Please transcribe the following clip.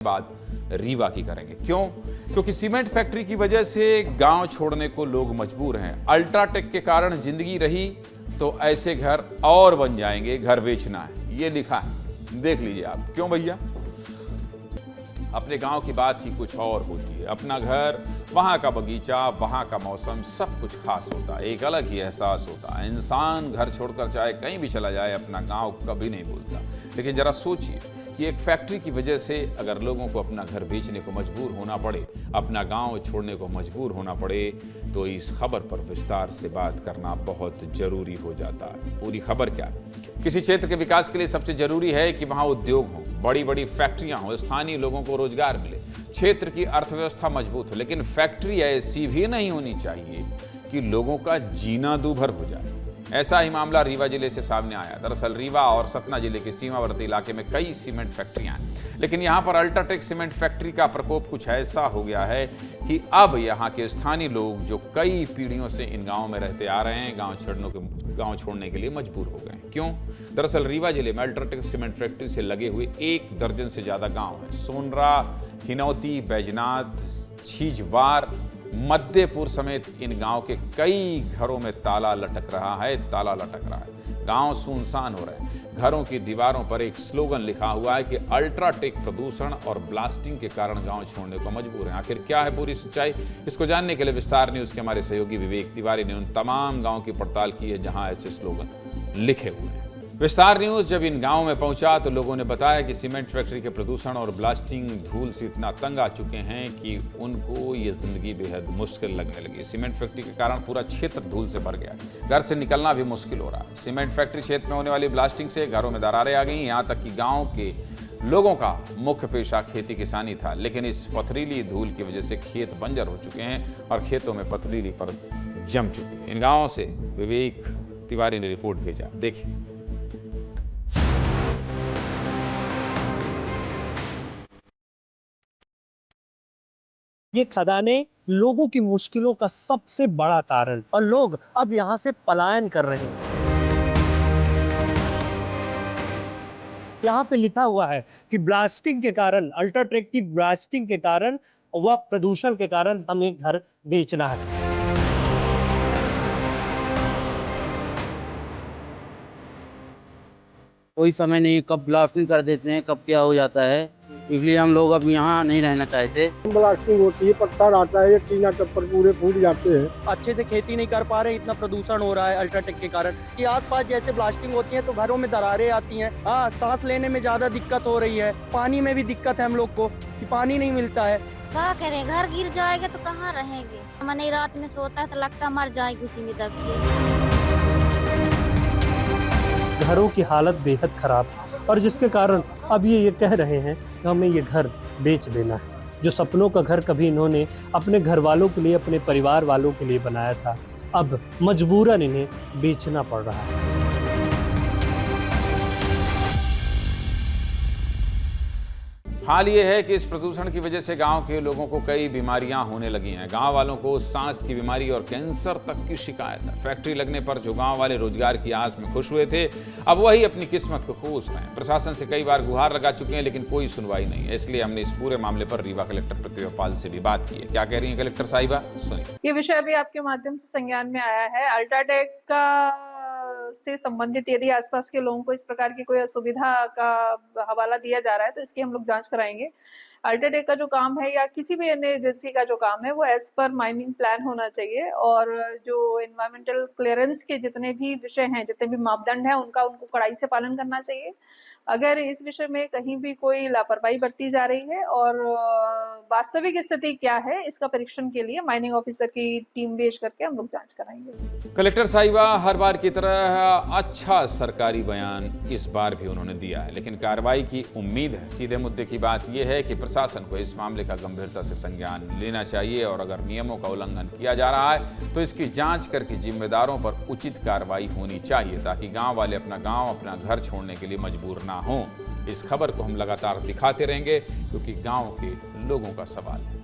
बात रीवा की करेंगे। क्यों? क्योंकि सीमेंट फैक्ट्री की वजह से गांव छोड़ने को लोग मजबूर हैं। अल्ट्राटेक के कारण जिंदगी रही तो ऐसे घर और बन जाएंगे, घर बेचना है, ये लिखा है, देख लीजिए आप। क्यों भैया? अपने गांव की बात ही कुछ और होती है। अपना घर, वहां का बगीचा, वहां का मौसम, सब कुछ खास होता है, एक अलग ही एहसास होता है। इंसान घर छोड़कर चाहे कहीं भी चला जाए, अपना गांव कभी नहीं भूलता। लेकिन जरा सोचिए कि एक फैक्ट्री की वजह से अगर लोगों को अपना घर बेचने को मजबूर होना पड़े, अपना गांव छोड़ने को मजबूर होना पड़े, तो इस खबर पर विस्तार से बात करना बहुत जरूरी हो जाता है। पूरी खबर क्या है? किसी क्षेत्र के विकास के लिए सबसे जरूरी है कि वहां उद्योग हो, बड़ी बड़ी फैक्ट्रियां हो, स्थानीय लोगों को रोजगार मिले, क्षेत्र की अर्थव्यवस्था मजबूत हो। लेकिन फैक्ट्री ऐसी भी नहीं होनी चाहिए कि लोगों का जीना दूभर हो जाए। ऐसा ही मामला रीवा जिले से सामने आया। दरअसल रीवा और सतना जिले के सीमावर्ती इलाके में कई सीमेंट फैक्ट्रियां हैं, लेकिन यहां पर अल्ट्राटेक सीमेंट फैक्ट्री का प्रकोप कुछ ऐसा हो गया है कि अब यहां के स्थानीय लोग जो कई पीढ़ियों से इन गांवों में रहते आ रहे हैं, गांव छोड़ने के लिए मजबूर हो गए हैं। क्यों? दरअसल रीवा जिले में अल्ट्राटेक सीमेंट फैक्ट्री से लगे हुए 1 दर्जन से ज्यादा गाँव हैं। सोनरा, हिनौती, बैजनाथ, छीजवार, मध्यपुर समेत इन गांव के कई घरों में ताला लटक रहा है। गांव सुनसान हो रहे हैं। घरों की दीवारों पर एक स्लोगन लिखा हुआ है कि अल्ट्राटेक प्रदूषण और ब्लास्टिंग के कारण गांव छोड़ने को मजबूर हैं। आखिर क्या है पूरी सच्चाई? इसको जानने के लिए विस्तार न्यूज के हमारे सहयोगी विवेक तिवारी ने उन तमाम गाँव की पड़ताल की है जहां ऐसे स्लोगन लिखे हुए हैं। विस्तार न्यूज जब इन गांवों में पहुंचा तो लोगों ने बताया कि सीमेंट फैक्ट्री के प्रदूषण और ब्लास्टिंग धूल से इतना तंग आ चुके हैं कि उनको ये जिंदगी बेहद मुश्किल लगने लगी। सीमेंट फैक्ट्री के कारण पूरा क्षेत्र धूल से भर गया, घर से निकलना भी मुश्किल हो रहा है। सीमेंट फैक्ट्री क्षेत्र में होने वाली ब्लास्टिंग से घरों में दरारें आ गई। यहाँ तक कि गाँव के लोगों का मुख्य पेशा खेती किसानी था, लेकिन इस पथरीली धूल की वजह से खेत बंजर हो चुके हैं और खेतों में पथरीली परत जम चुकी है। इन गाँवों से विवेक तिवारी ने रिपोर्ट भेजा, देखिए। ये खदानें लोगों की मुश्किलों का सबसे बड़ा कारण और लोग अब यहाँ से पलायन कर रहे हैं। यहाँ पे लिखा हुआ है कि ब्लास्टिंग के कारण, अल्ट्राटेक की ब्लास्टिंग के कारण व प्रदूषण के कारण हमें घर बेचना है। कोई समय नहीं, कब ब्लास्टिंग कर देते हैं, कब क्या हो जाता है, इसलिए हम लोग अब यहाँ नहीं रहना चाहते। ब्लास्टिंग होती है, पत्थर आता है, टीना टप्पर पूरे फूट जाते हैं। अच्छे से खेती नहीं कर पा रहे, इतना प्रदूषण हो रहा है अल्ट्राटेक के कारण कि आसपास जैसे ब्लास्टिंग होती है तो घरों में दरारें आती हैं। सांस लेने में ज्यादा दिक्कत हो रही है, पानी में भी दिक्कत है हम लोग को कि पानी नहीं मिलता है। क्या करें, घर गिर जाएगा तो कहाँ रहेंगे। मैंने रात में सोता है तो लगता है मर जाएगी उसी में दब के। घरों की हालत बेहद खराब है और जिसके कारण अब ये कह रहे हैं कि हमें ये घर बेच देना है। जो सपनों का घर कभी इन्होंने अपने घर वालों के लिए, अपने परिवार वालों के लिए बनाया था, अब मजबूरन इन्हें बेचना पड़ रहा है। हाल ये है कि इस प्रदूषण की वजह से गांव के लोगों को कई बीमारियां होने लगी हैं। गांव वालों को सांस की बीमारी और कैंसर तक की शिकायत है। फैक्ट्री लगने पर जो गांव वाले रोजगार की आस में खुश हुए थे, अब वही अपनी किस्मत को कोस रहे हैं। प्रशासन से कई बार गुहार लगा चुके हैं, लेकिन कोई सुनवाई नहीं है। इसलिए हमने इस पूरे मामले पर रीवा कलेक्टर प्रतिभा पाल से भी बात की है। क्या कह रही है कलेक्टर साहिबा, सुनिए। ये विषय अभी आपके माध्यम से संज्ञान में आया है। अल्ट्राटेक का से संबंधित यदि आसपास के लोगों को इस प्रकार की कोई असुविधा का हवाला दिया जा रहा है तो इसकी हम लोग जांच कराएंगे। अल्ट्राटेक का जो काम है या किसी भी अन्य एजेंसी का जो काम है वो एज पर माइनिंग प्लान होना चाहिए और जो एनवायरमेंटल क्लियरेंस के जितने भी विषय हैं, जितने भी मापदंड हैं, उनको कड़ाई से पालन करना चाहिए। अगर इस विषय में कहीं भी कोई लापरवाही बरती जा रही है और वास्तविक स्थिति क्या है, इसका परीक्षण के लिए माइनिंग ऑफिसर की टीम भेज करके हम लोग जांच कराएंगे। कलेक्टर साहिबा हर बार की तरह अच्छा सरकारी बयान इस बार भी उन्होंने दिया है, लेकिन कार्रवाई की उम्मीद है। सीधे मुद्दे की बात यह है कि प्रशासन को इस मामले का गंभीरता से संज्ञान लेना चाहिए और अगर नियमों का उल्लंघन किया जा रहा है तो इसकी जांच करके जिम्मेदारों पर उचित कार्रवाई होनी चाहिए, ताकि गांव वाले अपना गांव, अपना घर छोड़ने के लिए मजबूर ना हों। इस खबर को हम लगातार दिखाते रहेंगे क्योंकि गांव के लोगों का सवाल है।